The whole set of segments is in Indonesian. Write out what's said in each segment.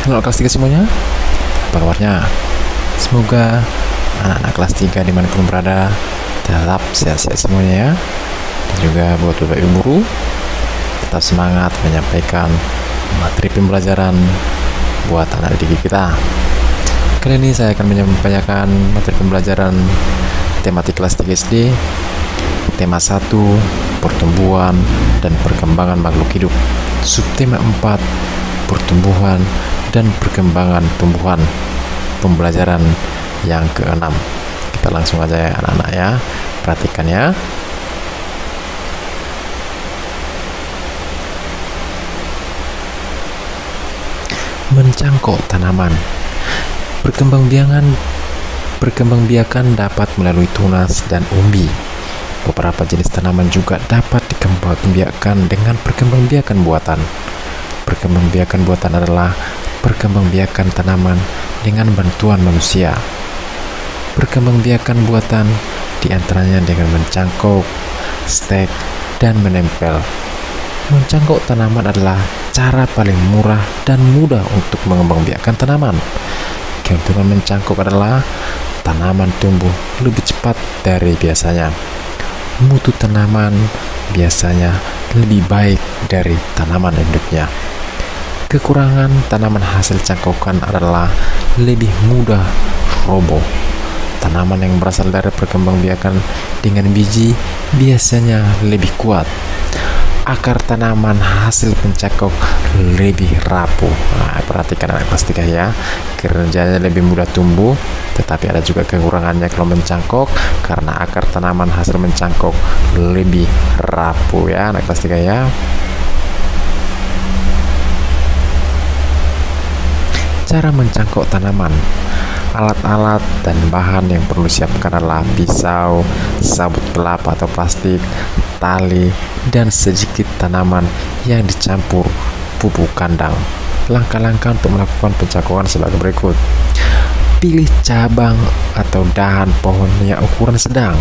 Halo kelas 3 semuanya, apa kabarnya? Semoga anak-anak kelas 3 dimanapun berada tetap sehat-sehat semuanya ya. Dan juga buat bapak ibu guru, tetap semangat menyampaikan materi pembelajaran buat anak didik kita. Kali ini saya akan menyampaikan materi pembelajaran tematik kelas 3 SD, tema 1, pertumbuhan dan perkembangan makhluk hidup. Subtema 4, pertumbuhan dan perkembangan tumbuhan. Pembelajaran yang ke-6. Kita langsung aja ya anak-anak ya. Perhatikan ya. Mencangkok tanaman. Berkembangbiakan dapat melalui tunas dan umbi. Beberapa jenis tanaman juga dapat dikembangbiakan dengan perkembangbiakan buatan. Perkembangbiakan buatan adalah perkembangbiakan tanaman dengan bantuan manusia. Perkembangbiakan buatan diantaranya dengan mencangkok, stek, dan menempel. Mencangkok tanaman adalah cara paling murah dan mudah untuk mengembangbiakan tanaman. Keuntungan mencangkok adalah tanaman tumbuh lebih cepat dari biasanya. Mutu tanaman biasanya lebih baik dari tanaman induknya. Kekurangan tanaman hasil cangkokan adalah lebih mudah roboh. Tanaman yang berasal dari perkembangbiakan dengan biji biasanya lebih kuat. Akar tanaman hasil pencangkok lebih rapuh. Nah, perhatikan anak kelas 3 ya. Kerjanya lebih mudah tumbuh, tetapi ada juga kekurangannya kalau mencangkok karena akar tanaman hasil mencangkok lebih rapuh ya anak kelas 3 ya. Cara mencangkok tanaman. Alat-alat dan bahan yang perlu disiapkan adalah pisau, sabut kelapa atau plastik, tali, dan sedikit tanaman yang dicampur pupuk kandang. Langkah-langkah untuk melakukan pencangkokan sebagai berikut. Pilih cabang atau dahan pohon yang ukuran sedang.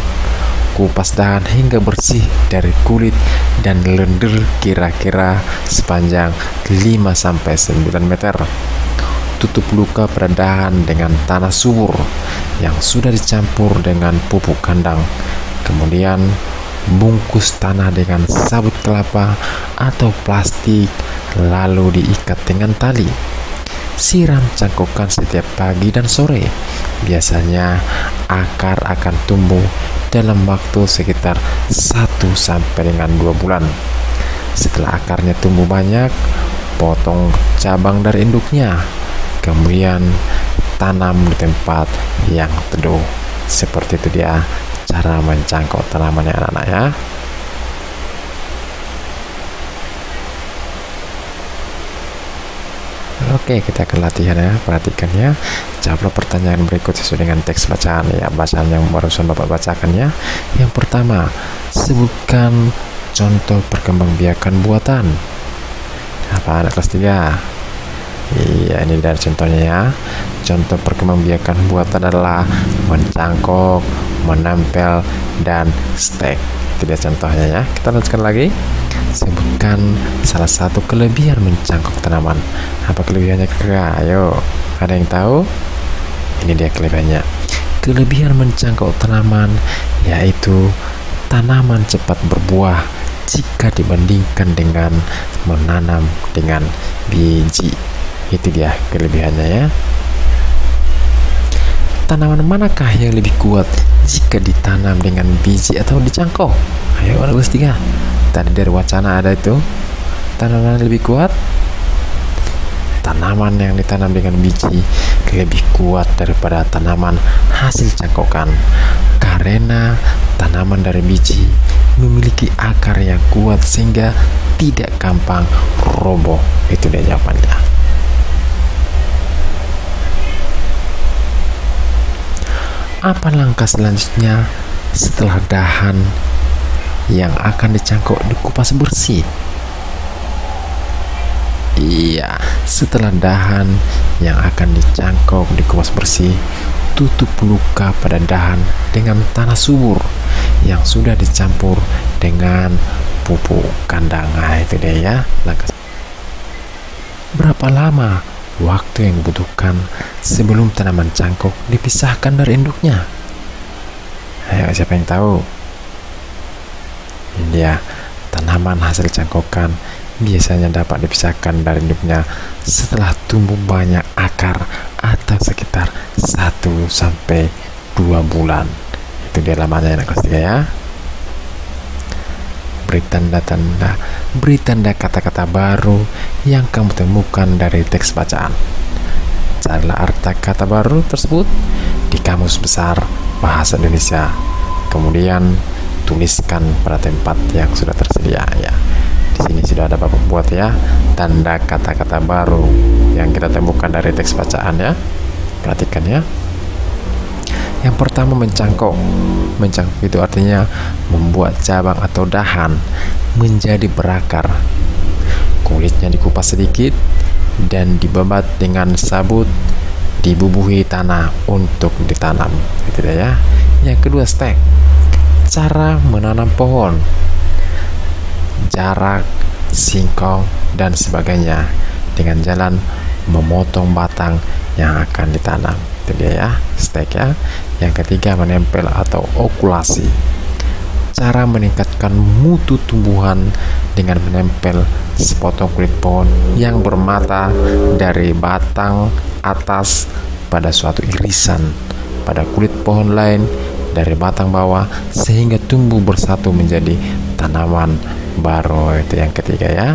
Kupas dahan hingga bersih dari kulit dan lendir kira-kira sepanjang 5-9 meter. Tutup luka pada dahan dengan tanah subur yang sudah dicampur dengan pupuk kandang. Kemudian bungkus tanah dengan sabut kelapa atau plastik lalu diikat dengan tali. Siram cangkokan setiap pagi dan sore. Biasanya akar akan tumbuh dalam waktu sekitar 1-2 bulan. Setelah akarnya tumbuh banyak, potong cabang dari induknya. Kemudian tanam di tempat yang teduh. Seperti itu dia cara mencangkok tanaman ya anak-anak ya. Oke, kita akan latihan ya. Perhatikan ya. Jawablah pertanyaan berikut sesuai dengan teks bacaan ya. Bacaan yang barusan Bapak bacakan ya. Yang pertama, sebutkan contoh perkembangbiakan buatan. Apa anak kelas 3? Iya, ini dari contohnya ya. Contoh perkembangbiakan buatan adalah mencangkok, menempel, dan stek. Itu dia contohnya ya. Kita lanjutkan lagi. Sebutkan salah satu kelebihan mencangkok tanaman. Apa kelebihannya kira? Ayo, ada yang tahu? Ini dia kelebihannya. Kelebihan mencangkok tanaman yaitu tanaman cepat berbuah jika dibandingkan dengan menanam dengan biji. Itu dia kelebihannya ya. Tanaman manakah yang lebih kuat jika ditanam dengan biji atau dicangkok? Ayo anak kelas 3. Tadi dari wacana ada itu. Tanaman yang lebih kuat. Tanaman yang ditanam dengan biji lebih kuat daripada tanaman hasil cangkokan. Karena tanaman dari biji memiliki akar yang kuat sehingga tidak gampang roboh. Itu dia jawabannya. Apa langkah selanjutnya setelah dahan yang akan dicangkok dikupas bersih? Iya, setelah dahan yang akan dicangkok dikupas bersih, tutup luka pada dahan dengan tanah subur yang sudah dicampur dengan pupuk kandang. Nah, itu dia ya langkah. Berapa lama waktu yang dibutuhkan sebelum tanaman cangkok dipisahkan dari induknya? Ayo, siapa yang tahu? Ini dia, tanaman hasil cangkokan biasanya dapat dipisahkan dari induknya setelah tumbuh banyak akar atau sekitar 1 sampai 2 bulan. Itu dia lamanya anak kelas 3 ya. Beri tanda kata-kata baru yang kamu temukan dari teks bacaan. Carilah arti kata baru tersebut di Kamus Besar Bahasa Indonesia. Kemudian tuliskan pada tempat yang sudah tersedia ya. Di sini sudah ada Bapak buat ya, tanda kata-kata baru yang kita temukan dari teks bacaan ya. Perhatikan ya. Yang pertama, mencangkok. Mencangkok itu artinya membuat cabang atau dahan menjadi berakar. Kulitnya dikupas sedikit dan dibabat dengan sabut, dibubuhi tanah untuk ditanam. Itu ya. Yang kedua, stek. Cara menanam pohon, jarak, singkong, dan sebagainya dengan jalan memotong batang yang akan ditanam. Itu dia ya, stek ya. Yang ketiga, menempel atau okulasi. Cara meningkatkan mutu tumbuhan dengan menempel sepotong kulit pohon yang bermata dari batang atas pada suatu irisan pada kulit pohon lain dari batang bawah sehingga tumbuh bersatu menjadi tanaman baru. Itu yang ketiga ya.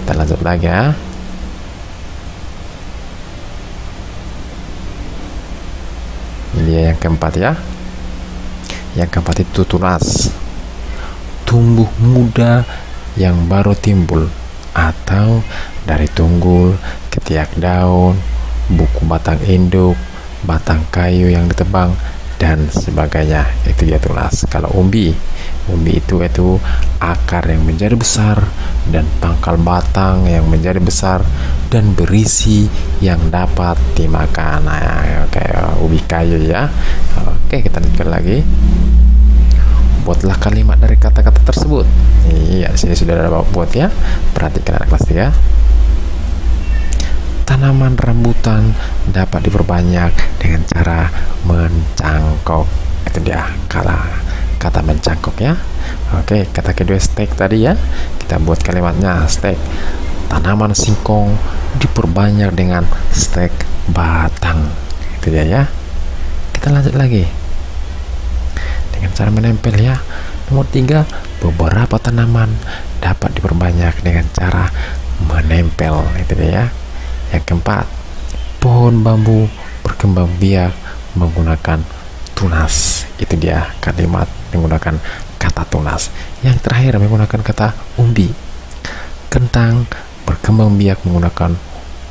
Kita lanjut lagi ya. Ini yang keempat ya. Yang keempat itu tunas. Tumbuh muda yang baru timbul atau dari tunggul, ketiak daun, buku batang induk, batang kayu yang ditebang dan sebagainya. Itu ya tunas. Kalau umbi itu akar yang menjadi besar dan pangkal batang yang menjadi besar dan berisi yang dapat dimakan. Nah, kayak ubi kayu ya. Oke, kita lanjutkan lagi. Buatlah kalimat dari kata-kata tersebut. Iya, sini sudah ada buat ya. Perhatikan anak kelas 3. Tanaman rambutan dapat diperbanyak dengan cara mencangkok. Itu dia kata mencangkok ya. Oke, kata kedua stek tadi ya. Kita buat kalimatnya. Stek. Tanaman singkong diperbanyak dengan stek batang. Itu dia ya. Kita lanjut lagi dengan cara menempel ya. Nomor 3, beberapa tanaman dapat diperbanyak dengan cara menempel. Itu dia ya. Yang keempat, pohon bambu berkembang biak menggunakan tunas. Itu dia kalimat menggunakan kata tunas. Yang terakhir, menggunakan kata umbi. Kentang berkembang biak menggunakan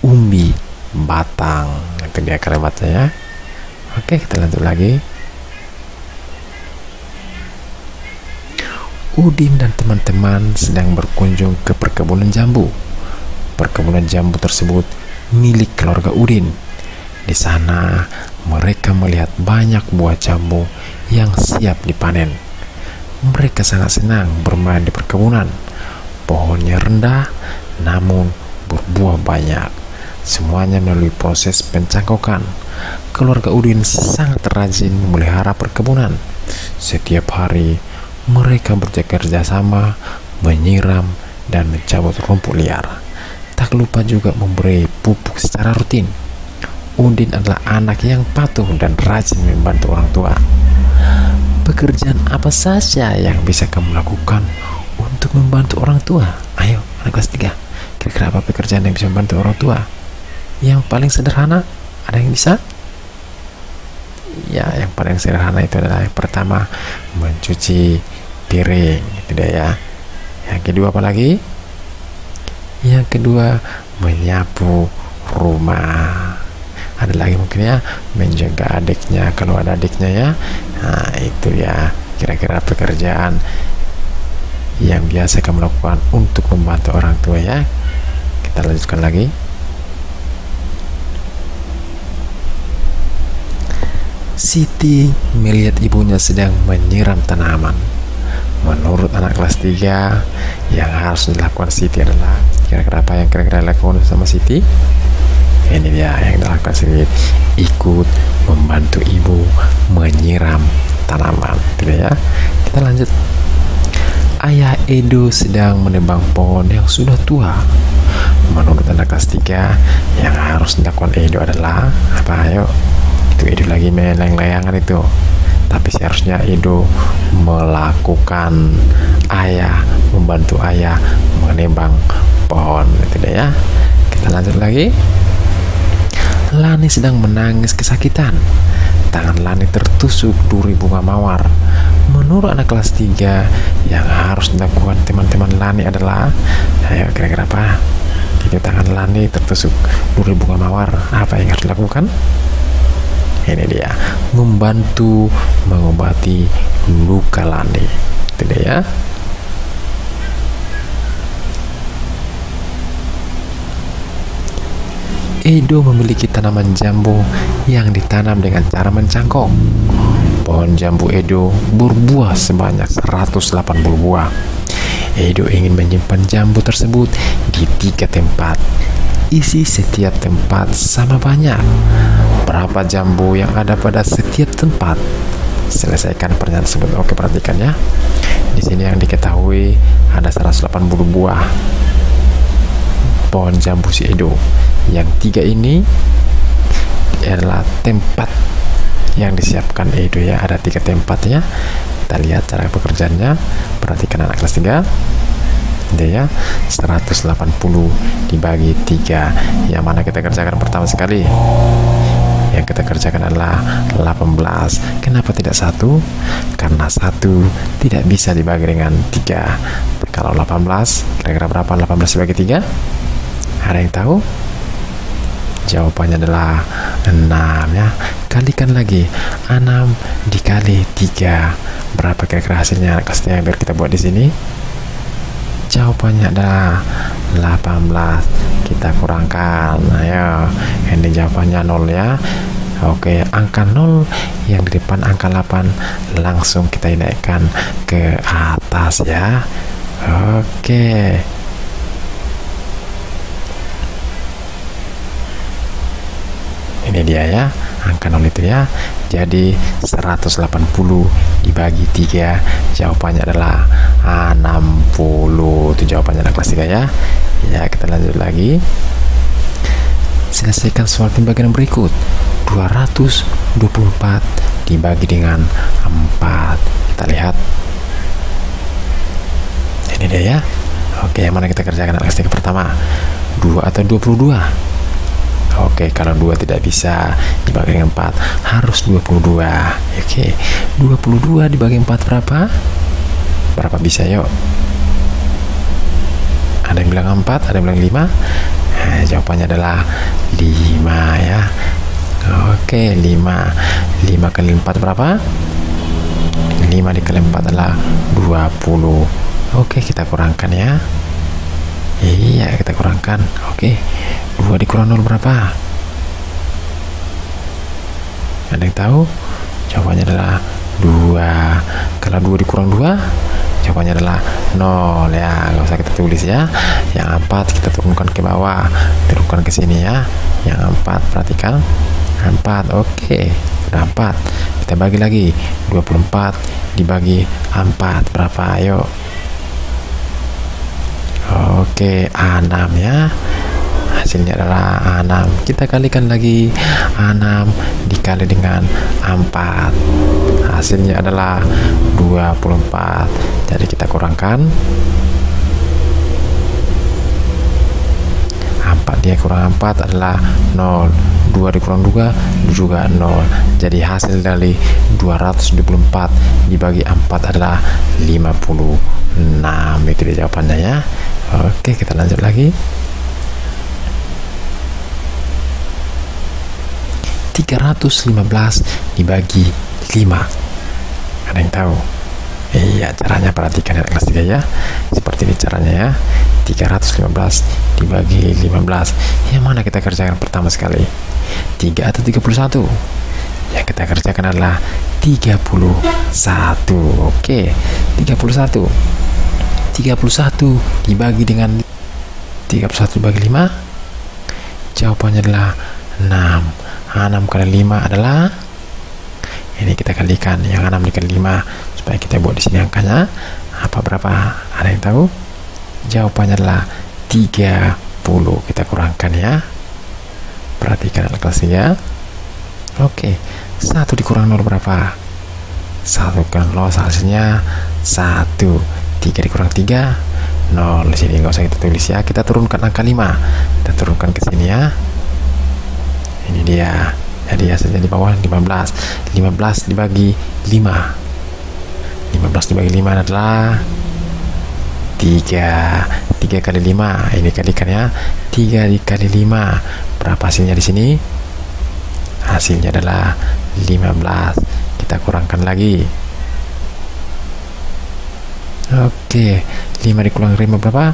umbi batang. Itu dia kalimatnya ya. Oke, kita lanjut lagi. Udin dan teman-teman sedang berkunjung ke perkebunan jambu. Perkebunan jambu tersebut milik keluarga Udin. Di sana mereka melihat banyak buah jambu yang siap dipanen. Mereka sangat senang bermain di perkebunan. Pohonnya rendah namun berbuah banyak. Semuanya melalui proses pencangkokan. Keluarga Udin sangat rajin memelihara perkebunan. Setiap hari mereka bekerja sama menyiram dan mencabut rumput liar. Tak lupa juga memberi pupuk secara rutin. Udin adalah anak yang patuh dan rajin membantu orang tua. Pekerjaan apa saja yang bisa kamu lakukan untuk membantu orang tua? Ayo, anak kelas 3. Kira-kira apa pekerjaan yang bisa membantu orang tua? Yang paling sederhana, ada yang bisa? Ya, yang paling sederhana itu adalah yang pertama, mencuci piring. Itu dia ya. Yang kedua apa lagi? Yang kedua, menyapu rumah. Ada lagi mungkin ya, menjaga adiknya kalau ada adiknya ya. Nah, itu ya kira-kira pekerjaan yang biasa kamu lakukan untuk membantu orang tua ya. Kita lanjutkan lagi. Siti melihat ibunya sedang menyiram tanaman. Menurut anak kelas 3, yang harus dilakukan Siti adalah kira-kira apa yang kira-kira dilakukan sama Siti? Ini dia yang dilakukan sedikit, ikut membantu ibu menyiram tanaman. Tidak ya? Kita lanjut. Ayah Edo sedang menebang pohon yang sudah tua. Menurut anak kelas 3, yang harus dilakukan Edo adalah apa? Ayo, itu Edo lagi main layang-layangan itu. Tapi seharusnya Edo melakukan membantu ayah menebang pohon. Tidak ya? Kita lanjut lagi. Lani sedang menangis kesakitan. Tangan Lani tertusuk duri bunga mawar. Menurut anak kelas 3, yang harus dilakukan teman-teman Lani adalah, ayo kira-kira apa? Jadi tangan Lani tertusuk duri bunga mawar. Apa yang harus dilakukan? Ini dia, membantu mengobati luka Lani. Tidak ya? Edo memiliki tanaman jambu yang ditanam dengan cara mencangkok. Pohon jambu Edo berbuah sebanyak 180 buah. Edo ingin menyimpan jambu tersebut di 3 tempat. Isi setiap tempat sama banyak. Berapa jambu yang ada pada setiap tempat? Selesaikan pernyataan tersebut. Oke, perhatikan ya. Di sini yang diketahui ada 180 buah pohon jambu si Edo. Yang 3 ini adalah tempat yang disiapkan Edo ya. Ada 3 tempat ya. Kita lihat cara pekerjaannya. Perhatikan anak kelas 3. Ini ya, 180 dibagi 3. Yang mana kita kerjakan pertama sekali? Yang kita kerjakan adalah 18. Kenapa tidak 1? Karena 1 tidak bisa dibagi dengan 3. Kalau 18, kira-kira berapa 18 dibagi 3? Ada yang tahu? Jawabannya adalah 6 ya. Kalikan lagi, 6 dikali 3. Berapa kira-kira hasilnya kelasnya biar kita buat di sini? Jawabannya adalah 18. Kita kurangkan. Ayo, ini jawabannya 0 ya. Oke, angka 0 yang di depan angka 8 langsung kita naikkan ke atas ya. Oke. Ini dia ya, angka 0 itu ya. Jadi 180 dibagi 3, jawabannya adalah 60. Itu jawabannya anak kelas 3 ya. Ya, kita lanjut lagi. Selesaikan soal pembagian berikut. 224 dibagi dengan 4. Kita lihat. Ini dia ya. Oke, yang mana kita kerjakan anak kelas 3 pertama? 2 atau 22? Oke, kalau 2 tidak bisa dibagi dengan 4, harus 22. Oke, 22 dibagi 4 berapa? Berapa bisa yuk? Ada yang bilang 4, ada yang bilang 5. Nah, jawabannya adalah 5 ya. Oke, 5. 5 kali 4 berapa? 5 dikali 4 adalah 20. Oke, kita kurangkan ya. Iya, kita kurangkan. Oke, 2 dikurang 0 berapa? Ada yang tahu? Jawabannya adalah 2. Kalau 2 dikurang 2, jawabannya adalah 0 ya. Nggak usah kita tulis ya. Yang 4 kita turunkan ke bawah, turunkan ke sini ya. Yang 4, perhatikan. 4, oke. Udah 4. Kita bagi lagi. 24 dibagi 4 berapa? Ayo. Oke, 6 ya. Hasilnya adalah 6. Kita kalikan lagi. 6 dikali dengan 4. Hasilnya adalah 24. Jadi kita kurangkan. 4 dia kurang 4 adalah 0. 2 dikurang 2 juga 0. Jadi hasil dari 224 dibagi 4 adalah 56. Itu dia jawabannya ya. Oke, kita lanjut lagi. 315 dibagi 5. Ada yang tahu? Iya, caranya perhatikan ya kelas 3 ya. Seperti ini caranya ya. 315 dibagi 15. Yang mana kita kerjakan pertama sekali? 3 atau 31? Yang kita kerjakan adalah 31. Oke, 31. 31 dibagi dengan 31 dibagi 5. Jawabannya adalah 6. 6 kali 5 adalah, ini kita kalikan, yang 6 dikali 5 supaya kita buat di sini angkanya apa, berapa? Ada yang tahu? Jawabannya adalah 30. Kita kurangkan ya. Perhatikan anak kelas 3. Oke, 1 dikurang 0 berapa? 1 kurang 0 hasilnya 1. 3 dikurang 3 0. Di sini nggak usah kita tulis ya. Kita turunkan angka 5. Kita turunkan ke sini ya. Ini dia. Jadi hasilnya di bawah 15. 15 dibagi 5. 15 dibagi 5 adalah 3. 3 kali 5. Ini kalikan ya. 3 dikali 5. Berapa hasilnya di sini? Hasilnya adalah 15. Kita kurangkan lagi. Oke, 5 dikurang 5 berapa?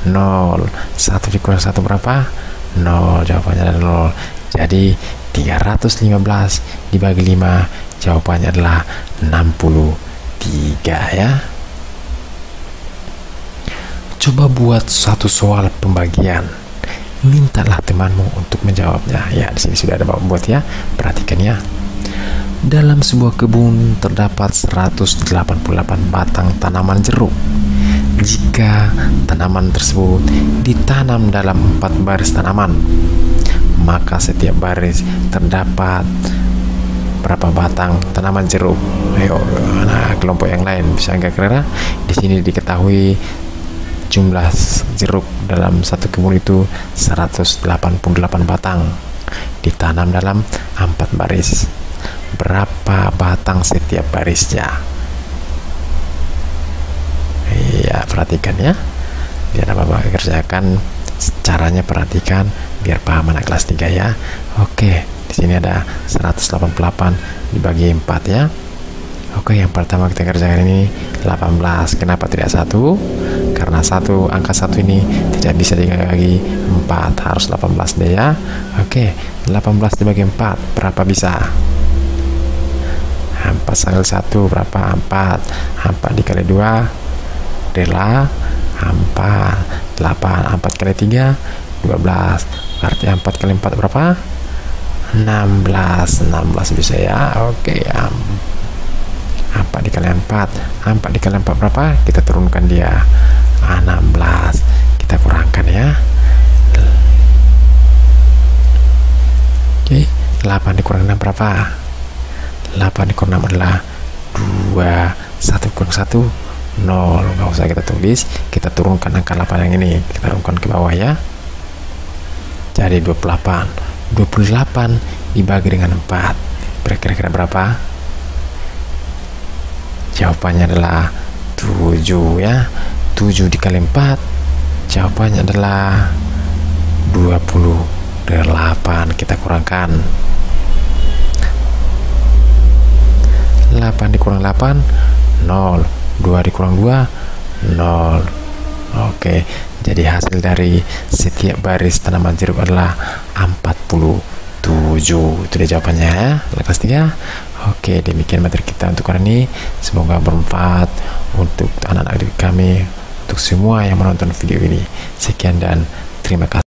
0. 1 dikurang 1 berapa? 0. Jawabannya adalah 0. Jadi 315 dibagi 5, jawabannya adalah 63 ya. Coba buat satu soal pembagian. Mintalah temanmu untuk menjawabnya. Ya, di sini sudah ada buat ya. Perhatikan ya. Dalam sebuah kebun terdapat 188 batang tanaman jeruk. Jika tanaman tersebut ditanam dalam 4 baris tanaman, maka setiap baris terdapat berapa batang tanaman jeruk? Ayo, nah, kelompok yang lain bisa nggak kira? Di sini diketahui jumlah jeruk dalam satu kebun itu 188 batang, ditanam dalam 4 baris. Berapa batang setiap barisnya? Iya, perhatikan ya. Biar Bapak kerjakan, caranya perhatikan biar paham anak kelas 3 ya. Oke, di sini ada 188 dibagi 4 ya. Oke, yang pertama kita kerjakan ini 18. Kenapa tidak 1? Karena angka 1 ini tidak bisa dibagi 4, harus 18 deh ya. Oke, 18 dibagi 4 berapa bisa? 4 kali 1 berapa? 4. 4 dikali 2 adalah 4. 8. 4 kali 3 12. Berarti 4 kali 4 berapa? 16. 16 bisa ya. Oke, 4 dikali 4. 4 dikali 4 berapa? Kita turunkan dia. 16. Kita kurangkan ya. Oke, 8 dikurang 6 berapa? 8 dikurang 6 adalah 2. 1 kurang 1 0. Nggak usah kita tulis, kita turunkan angka 8 yang ini, kita turunkan ke bawah ya. Jadi 28 dibagi dengan 4 kira-kira berapa? Jawabannya adalah 7 ya. 7 dikali 4 jawabannya adalah 28. Kita kurangkan. 8 dikurang 8 0. 2 dikurang 2 0. Oke, jadi hasil dari setiap baris tanaman jeruk adalah 47. Itu dia jawabannya ya, kelas 3. Oke, demikian materi kita untuk hari ini. Semoga bermanfaat untuk anak-anak kami, untuk semua yang menonton video ini. Sekian dan terima kasih.